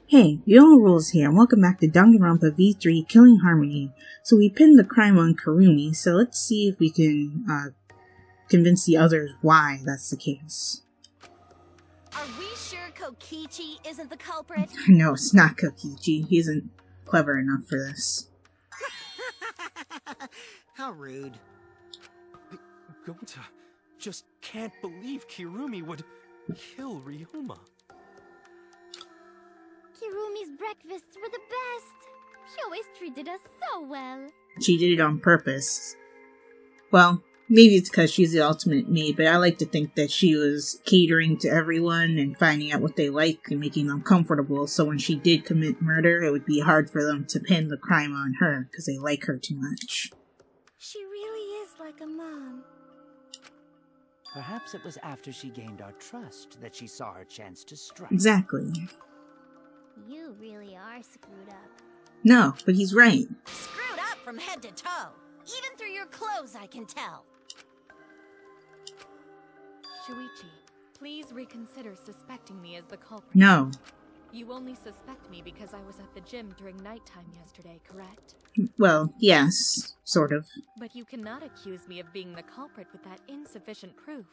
Hey, Viola Rules here, and welcome back to Danganronpa V3 Killing Harmony. So we pinned the crime on Kirumi, so let's see if we can convince the others why that's the case. Are we sure Kokichi isn't the culprit? No, it's not Kokichi. He isn't clever enough for this. How rude. Gonta just can't believe Kirumi would kill Ryoma. Kirumi's breakfasts were the best. She always treated us so well. She did it on purpose. Well, maybe it's because she's the ultimate maid, but I like to think that she was catering to everyone and finding out what they like and making them comfortable, so when she did commit murder, it would be hard for them to pin the crime on her, because they like her too much. She really is like a mom. Perhaps it was after she gained our trust that she saw her chance to strike. Exactly. You really are screwed up. No, but he's right. Screwed up from head to toe. Even through your clothes, I can tell. Shuichi, please reconsider suspecting me as the culprit. No. You only suspect me because I was at the gym during nighttime yesterday, correct? Well, yes, sort of. But you cannot accuse me of being the culprit with that insufficient proof.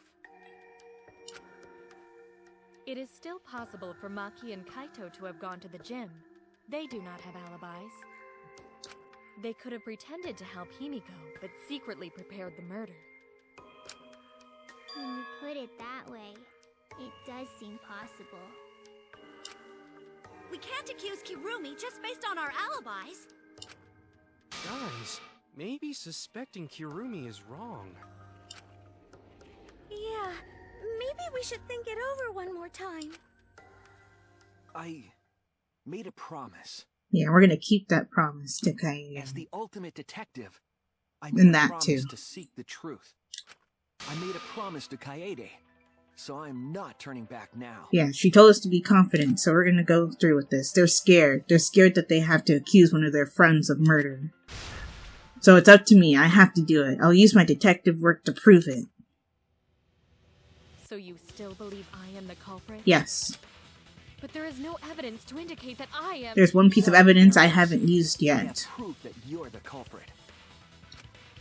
It is still possible for Maki and Kaito to have gone to the gym. They do not have alibis. They could have pretended to help Himiko, but secretly prepared the murder. When you put it that way, it does seem possible. We can't accuse Kirumi just based on our alibis. Guys, maybe suspecting Kirumi is wrong. Yeah, maybe we should think it over one more time. I made a promise. Yeah, we're gonna keep that promise to Kaede. As the ultimate detective, I And made a that promise too. to seek the truth. I made a promise to Kaede, so I'm not turning back now. Yeah, she told us to be confident, so we're gonna go through with this. They're scared. They're scared that they have to accuse one of their friends of murder. So it's up to me. I have to do it. I'll use my detective work to prove it. So you still believe I am the culprit? Yes. But there is no evidence to indicate that I am— There's one piece of evidence I haven't used I have yet. proof that you're the culprit.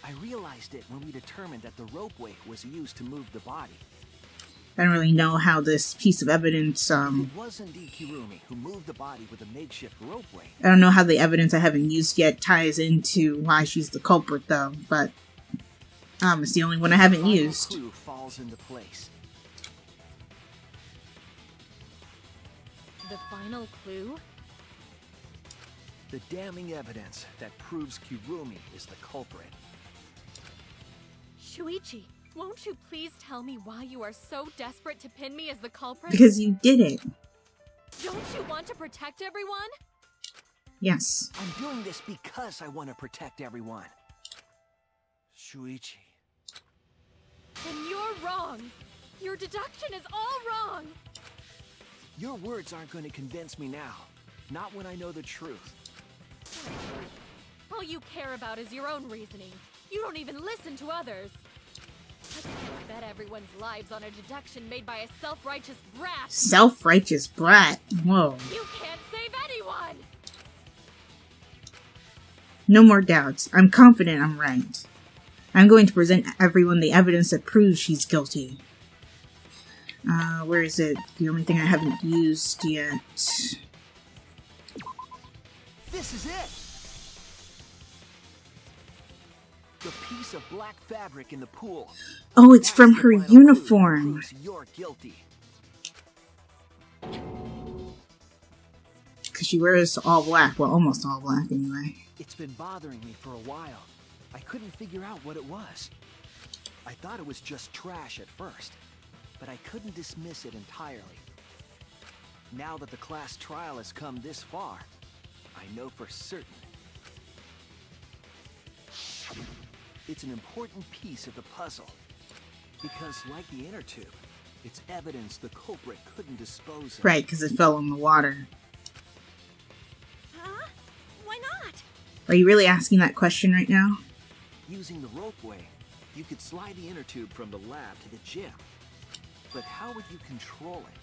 I realized it when we determined that the ropeway was used to move the body. I don't really know how this piece of evidence, If it was indeed Kirumi who moved the body with a makeshift ropeway, I don't know how the evidence I haven't used yet ties into why she's the culprit, though, but it's the only one I haven't the final used. clue falls into place. The final clue? The damning evidence that proves Kirumi is the culprit. Shuichi, won't you please tell me why you are so desperate to pin me as the culprit? Because you did it. Don't you want to protect everyone? Yes. I'm doing this because I want to protect everyone. Shuichi. Then you're wrong. Your deduction is all wrong. Your words aren't going to convince me now. Not when I know the truth. All you care about is your own reasoning. You don't even listen to others. I can't bet everyone's lives on a deduction made by a self-righteous brat. Self-righteous brat. Whoa. You can't save anyone! No more doubts. I'm confident I'm right. I'm going to present everyone the evidence that proves she's guilty. Where is it? The only thing I haven't used yet. This is it! The piece of black fabric in the pool. Oh, it's That's from the her final clue that uniform. proves you're guilty. Because she wears all black. Well, almost all black anyway. It's been bothering me for a while. I couldn't figure out what it was. I thought it was just trash at first, but I couldn't dismiss it entirely. Now that the class trial has come this far, I know for certain. It's an important piece of the puzzle, because like the inner tube, it's evidence the culprit couldn't dispose of. Right, because it fell in the water. Huh? Why not? Are you really asking that question right now? Using the ropeway, you could slide the inner tube from the lab to the gym. But how would you control it?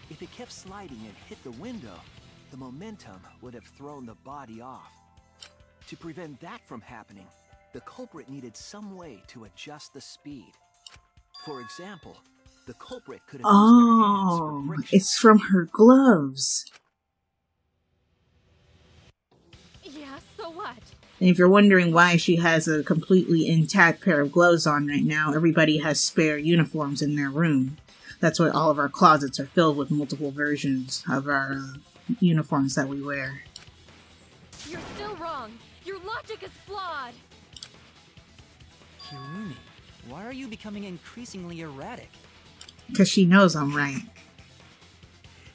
If it kept sliding and hit the window, the momentum would have thrown the body off. To prevent that from happening, the culprit needed some way to adjust the speed. For example, the culprit could have used their hands for friction. It's from her gloves. Yeah, so what? And if you're wondering why she has a completely intact pair of gloves on right now, everybody has spare uniforms in their room. That's why all of our closets are filled with multiple versions of our uniforms that we wear. You're still wrong. Your logic is flawed. Kirumi, why are you becoming increasingly erratic? Because she knows I'm right.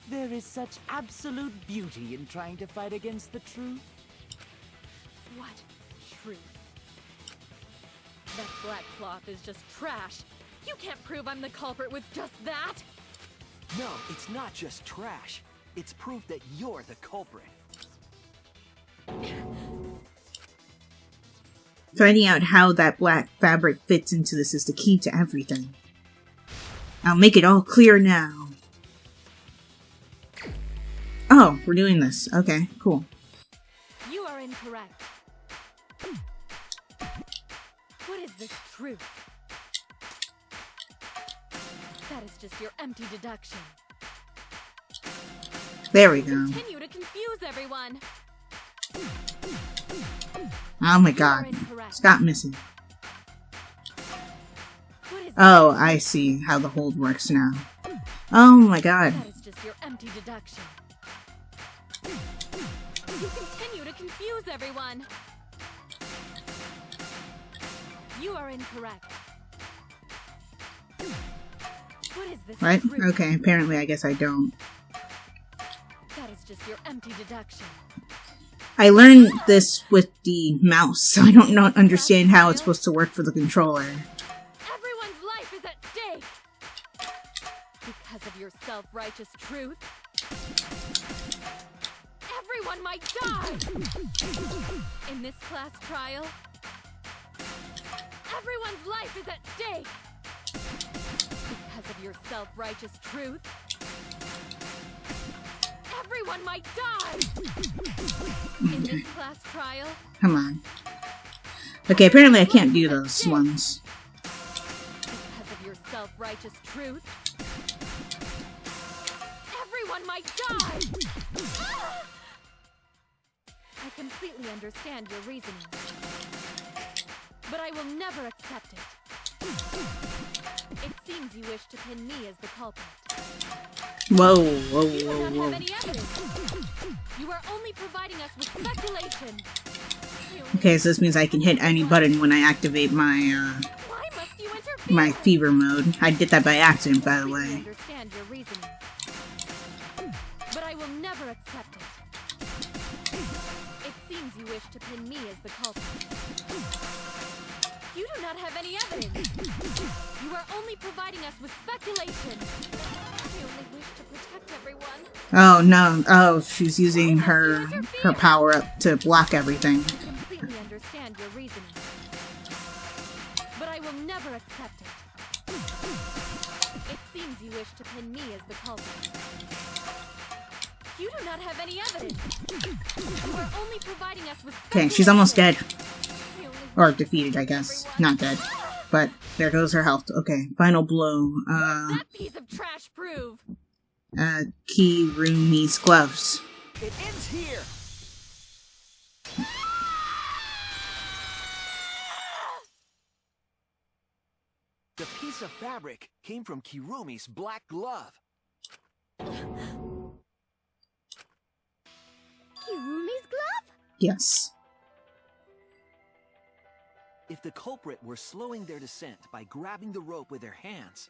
There is such absolute beauty in trying to fight against the truth. What truth? That black cloth is just trash. You can't prove I'm the culprit with just that. No, it's not just trash. It's proof that you're the culprit. Finding out how that black fabric fits into this is the key to everything. I'll make it all clear now. Oh, we're doing this. Okay, cool. You are incorrect. What is this truth? That is just your empty deduction. There we go. Continue to confuse everyone. Oh my god. Incorrect. Stop missing. What is Oh, I see how the hold works now. Oh my god. That is just your empty deduction. You continue to confuse everyone. You are incorrect. What is this? What? truth? Okay, apparently I guess I don't. That is just your empty deduction. I learned this with the mouse, so I don't understand how it's supposed to work for the controller. Everyone's life is at stake! Because of your self-righteous truth, everyone might die! In this class trial, everyone's life is at stake! Because of your self-righteous truth, everyone might die! In this class trial, Come on. Okay, apparently I can't do those ones. because of your self-righteous truth, everyone might die! I completely understand your reasoning, but I will never accept it. It seems you wish to pin me as the culprit. Whoa, whoa, You do whoa, not whoa. have any evidence. You are only providing us with speculation. Okay, so this means I can hit any button when I activate my, Why must you interfere? my fever mode. I did that by accident, by the I way. understand your reasoning, but I will never accept it. It seems you wish to pin me as the culprit. You do not have any evidence. You are only providing us with speculation. We only wish to protect everyone. Oh no, oh, she's using her power up to block everything. I completely understand your reasoning, but I will never accept it. It seems you wish to pin me as the culprit. You do not have any evidence. You are only providing us with Okay, she's almost dead. We only Or wish to defeated, I protect guess. everyone. Not dead. But there goes her health. Okay, final blow. That piece of trash prove. Kirumi's gloves. It ends here! The piece of fabric came from Kirumi's black glove. Kirumi's glove? Yes. If the culprit were slowing their descent by grabbing the rope with their hands,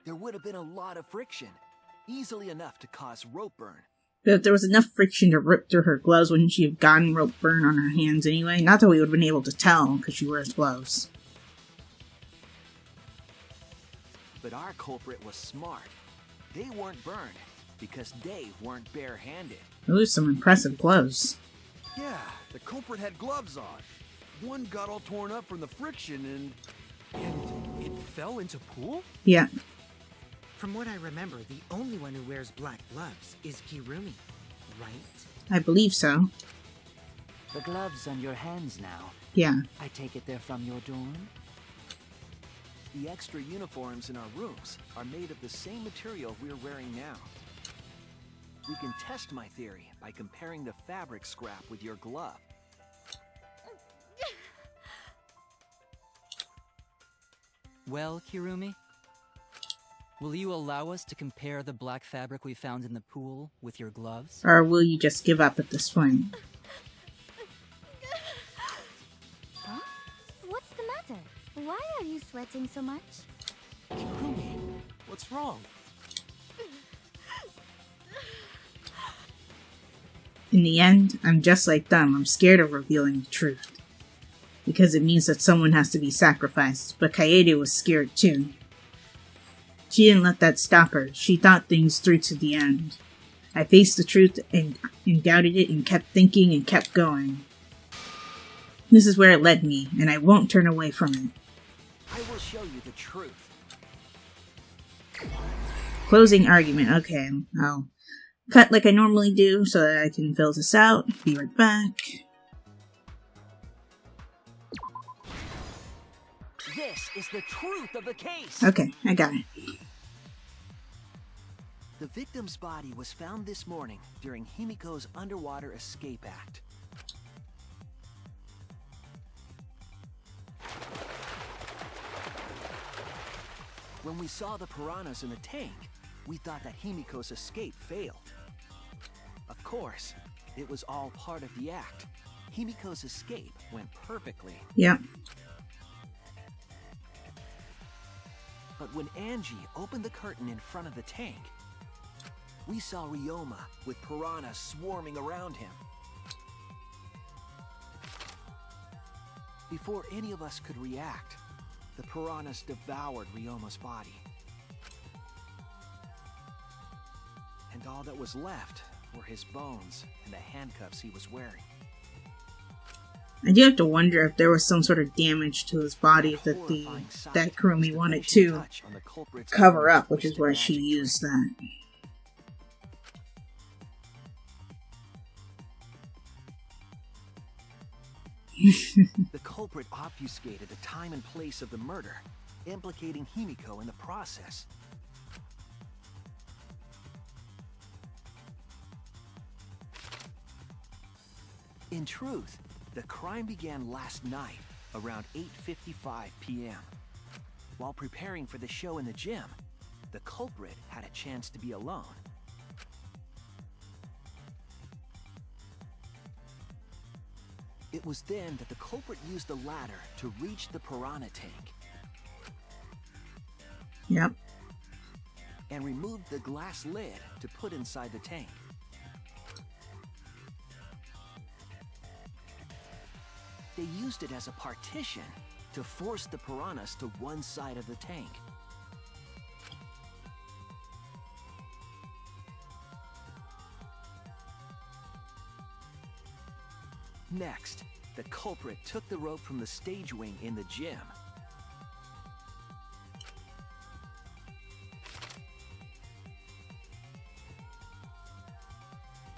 there would have been a lot of friction, easily enough to cause rope burn. But if there was enough friction to rip through her gloves, wouldn't she have gotten rope burn on her hands anyway? Not that we would have been able to tell, because she wears gloves. But our culprit was smart. They weren't burned, because they weren't barehanded. Those are some impressive gloves. Yeah, the culprit had gloves on. One got all torn up from the friction and it fell into pool? Yeah. From what I remember, the only one who wears black gloves is Kirumi. right? I believe so. The gloves on your hands now. Yeah. I take it they're from your dorm? The extra uniforms in our rooms are made of the same material we're wearing now. We can test my theory by comparing the fabric scrap with your glove. Well, Kirumi? Will you allow us to compare the black fabric we found in the pool with your gloves? Or will you just give up at this point? Huh? What's the matter? Why are you sweating so much? Kirumi, what's wrong? In the end, I'm just like them. I'm scared of revealing the truth. Because it means that someone has to be sacrificed. But Kaede was scared too. She didn't let that stop her. She thought things through to the end. I faced the truth and doubted it and kept thinking and kept going. This is where it led me, and I won't turn away from it. I will show you the truth. Closing argument. Okay, I'll cut like I normally do so that I can fill this out. Be right back. This is the truth of the case. Okay, I got it. The victim's body was found this morning during Himiko's underwater escape act. When we saw the piranhas in the tank, we thought that Himiko's escape failed. Of course, it was all part of the act. Himiko's escape went perfectly. Yep. But when Angie opened the curtain in front of the tank, we saw Ryoma with piranhas swarming around him. Before any of us could react, the piranhas devoured Ryoma's body. And all that was left were his bones and the handcuffs he was wearing. I do have to wonder if there was some sort of damage to his body that Kirumi wanted to cover up, which is where she used that. The culprit obfuscated the time and place of the murder, implicating Himiko in the process. In truth, the crime began last night, around 8:55 p.m. While preparing for the show in the gym, the culprit had a chance to be alone. It was then that the culprit used the ladder to reach the piranha tank. Yep. And removed the glass lid to put inside the tank. They used it as a partition to force the piranhas to one side of the tank. Next, the culprit took the rope from the stage wing in the gym.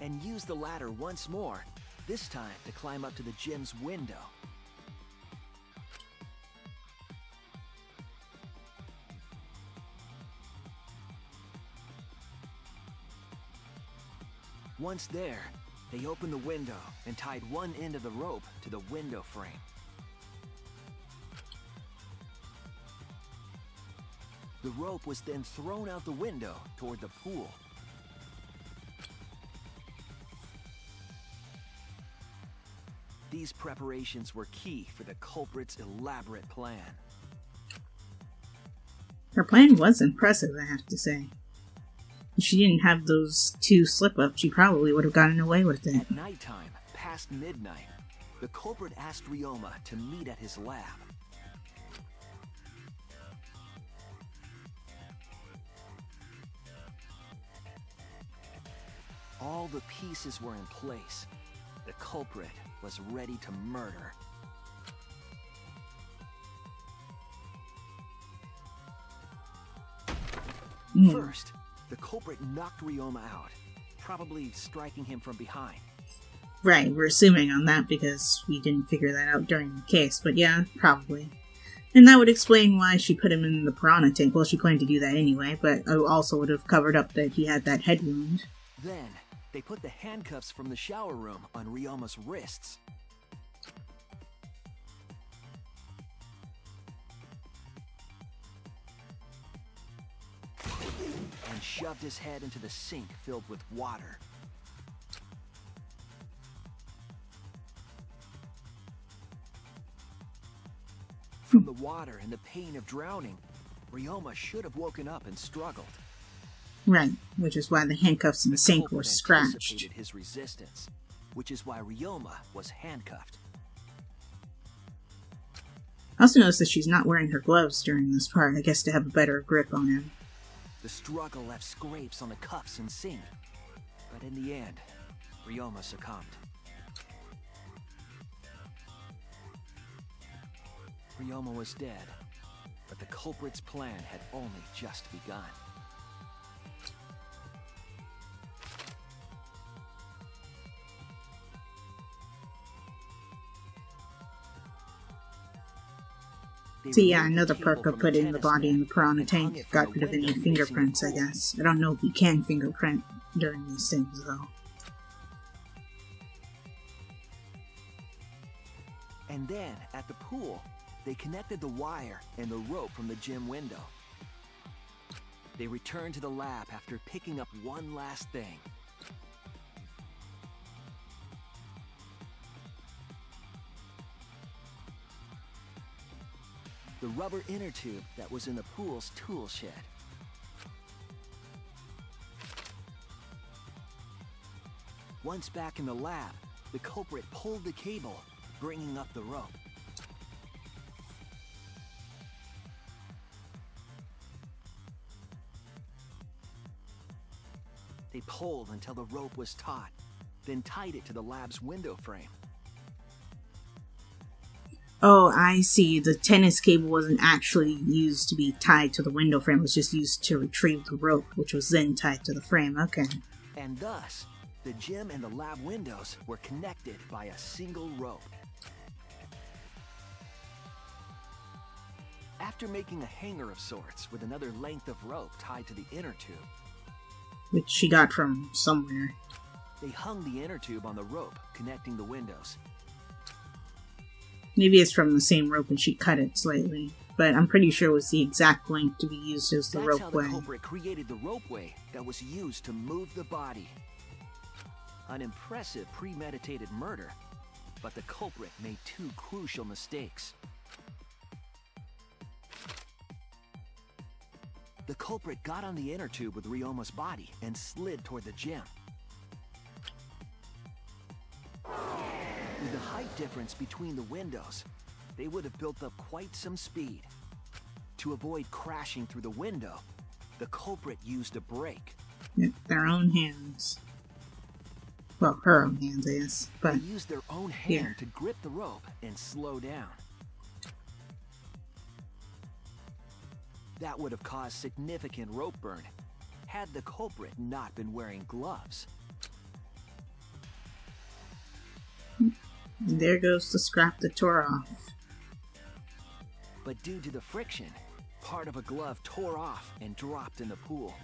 And used the ladder once more, this time to climb up to the gym's window. Once there, they opened the window and tied one end of the rope to the window frame. The rope was then thrown out the window toward the pool. These preparations were key for the culprit's elaborate plan. Her plan was impressive, I have to say. If she didn't have those two slip-ups, she probably would have gotten away with it. At nighttime, past midnight, the culprit asked Ryoma to meet at his lab. All the pieces were in place. The culprit was ready to murder. First, the culprit knocked Ryoma out, probably striking him from behind. Right, we're assuming on that because we didn't figure that out during the case, but yeah, probably. And that would explain why she put him in the piranha tank. Well, she planned to do that anyway, but it also would have covered up that he had that head wound. Then, they put the handcuffs from the shower room on Ryoma's wrists. And shoved his head into the sink filled with water. From the water and the pain of drowning, Ryoma should have woken up and struggled. Right, which is why the handcuffs in the sink were scratched. Anticipated his resistance, which is why Ryoma was handcuffed. I also noticed that she's not wearing her gloves during this part, I guess to have a better grip on him. The struggle left scrapes on the cuffs and sink, but in the end, Ryoma succumbed. Ryoma was dead, but the culprit's plan had only just begun. So yeah, another perk of putting the body in the piranha tank got rid of any fingerprints, I guess. I don't know if you can fingerprint during these things, though. And then, at the pool, they connected the wire and the rope from the gym window. They returned to the lab after picking up one last thing. The rubber inner tube that was in the pool's tool shed. Once back in the lab, the culprit pulled the cable, bringing up the rope. They pulled until the rope was taut, then tied it to the lab's window frame. Oh, I see. The tennis cable wasn't actually used to be tied to the window frame. It was just used to retrieve the rope, which was then tied to the frame. Okay. And thus, the gym and the lab windows were connected by a single rope. After making a hanger of sorts with another length of rope tied to the inner tube, Which she got from somewhere. they hung the inner tube on the rope connecting the windows. Maybe it's from the same rope and she cut it slightly. But I'm pretty sure it was the exact length to be used as the That's how the ropeway. culprit created the ropeway that was used to move the body. An impressive premeditated murder, but the culprit made two crucial mistakes. The culprit got on the inner tube with Ryoma's body and slid toward the gym. With the height difference between the windows, they would have built up quite some speed. To avoid crashing through the window, the culprit used a brake. With their own hands. Well, her own hands, I guess. But They used their own hand to grip the rope and slow down. That would have caused significant rope burn had the culprit not been wearing gloves. and there goes the scrap that tore off. But due to the friction, part of a glove tore off and dropped in the pool.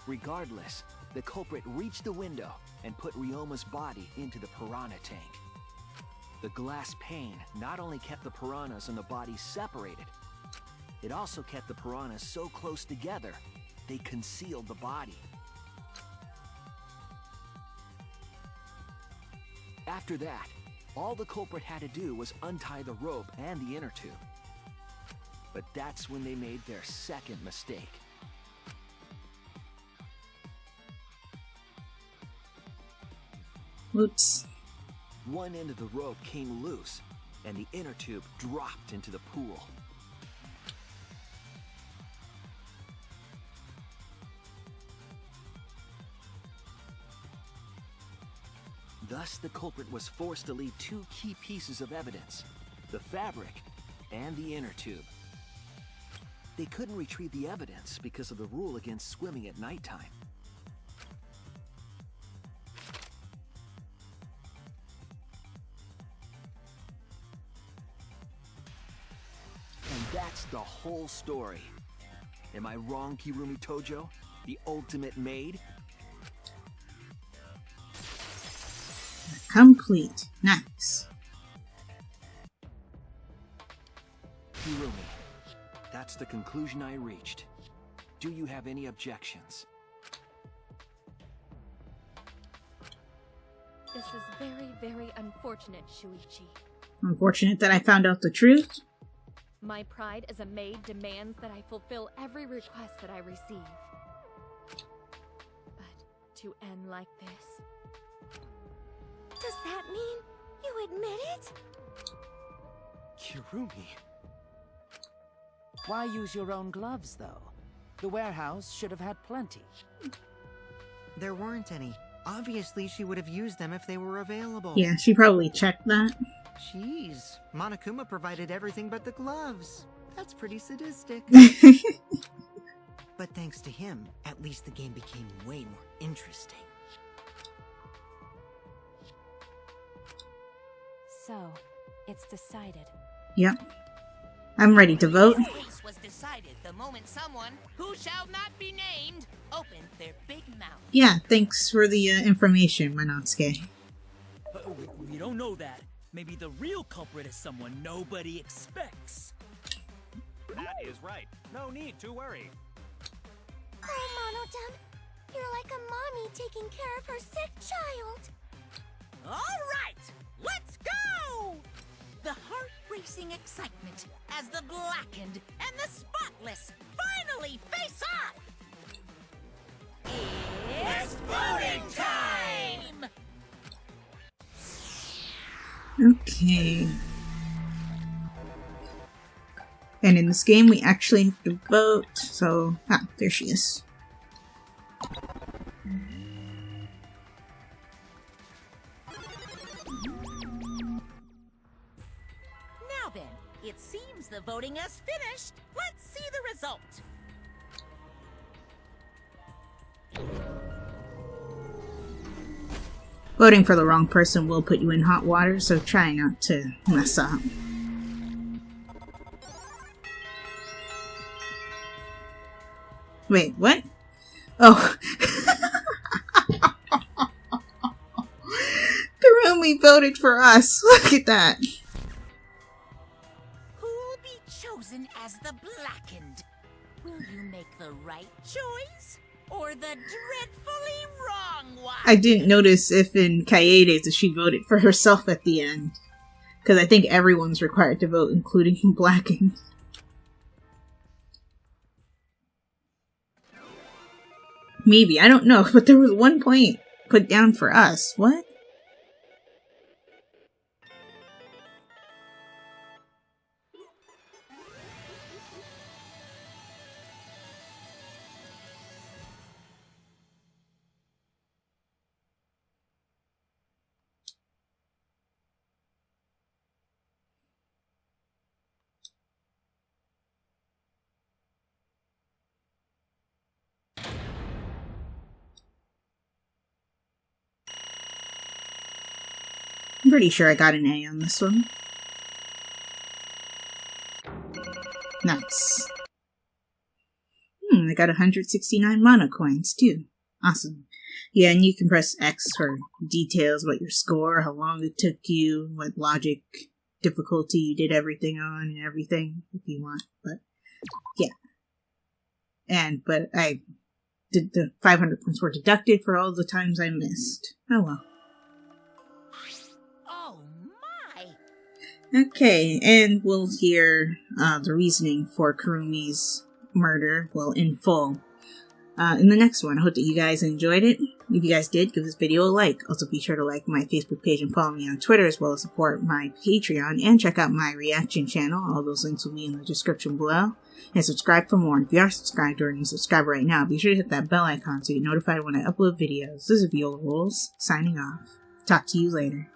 Regardless, the culprit reached the window and put Ryoma's body into the piranha tank. The glass pane not only kept the piranhas and the body separated, it also kept the piranhas so close together, they concealed the body. After that, all the culprit had to do was untie the rope and the inner tube. But that's when they made their second mistake. Whoops. One end of the rope came loose, and the inner tube dropped into the pool. Thus, the culprit was forced to leave two key pieces of evidence, the fabric and the inner tube. they couldn't retrieve the evidence because of the rule against swimming at nighttime. And that's the whole story. Am I wrong, Kirumi Tojo? The ultimate maid? Complete. Nice. Kirumi, that's the conclusion I reached. Do you have any objections? This is very, very unfortunate, Shuichi. Unfortunate that I found out the truth. My pride as a maid demands that I fulfill every request that I receive. But to end like this... Does that mean you admit it? Kirumi. Why use your own gloves, though? The warehouse should have had plenty. There weren't any. Obviously, she would have used them if they were available. Yeah, she probably checked that. Jeez, Monokuma provided everything but the gloves. That's pretty sadistic. But thanks to him, at least the game became way more interesting. So, it's decided. Yep. I'm ready to vote. The case was decided the moment someone, who shall not be named, opened their big mouth. Yeah, thanks for the information, Manotsuke. We don't know that. Maybe the real culprit is someone nobody expects. That is right. No need to worry. Oh, Monodam, you're like a mommy taking care of her sick child. All right, let's go! The heart-racing excitement as the blackened and the spotless finally face off! It's voting time! Okay. And in this game, we actually have to vote, so... Ah, there she is. Now then, it seems the voting has finished. Let's see the result. Voting for the wrong person will put you in hot water, so try not to mess up. Wait, what? Oh. Kirumi voted for us. Look at that. Who'll be chosen as the blackened? Will you make the right choice? Or the dreadfully wrong one? I didn't notice if in Kaede's she voted for herself at the end. Because I think everyone's required to vote, including blackened. Maybe, I don't know, but there was 1 point put down for us. What? I'm pretty sure I got an A on this one. Nice. I got 169 mana coins, too. Awesome. Yeah, and you can press X for details about your score, how long it took you, what logic difficulty you did everything on, and everything, if you want. But, yeah. But I did the 500 points were deducted for all the times I missed. Oh well. Okay, and we'll hear the reasoning for Kirumi's murder, well, in full, in the next one. I hope that you guys enjoyed it. If you guys did, give this video a like. Also, be sure to like my Facebook page and follow me on Twitter, as well as support my Patreon, and check out my reaction channel. All those links will be in the description below. And subscribe for more. If you are subscribed or subscribe right now, be sure to hit that bell icon so you get notified when I upload videos. This is Viola Rules, signing off. Talk to you later.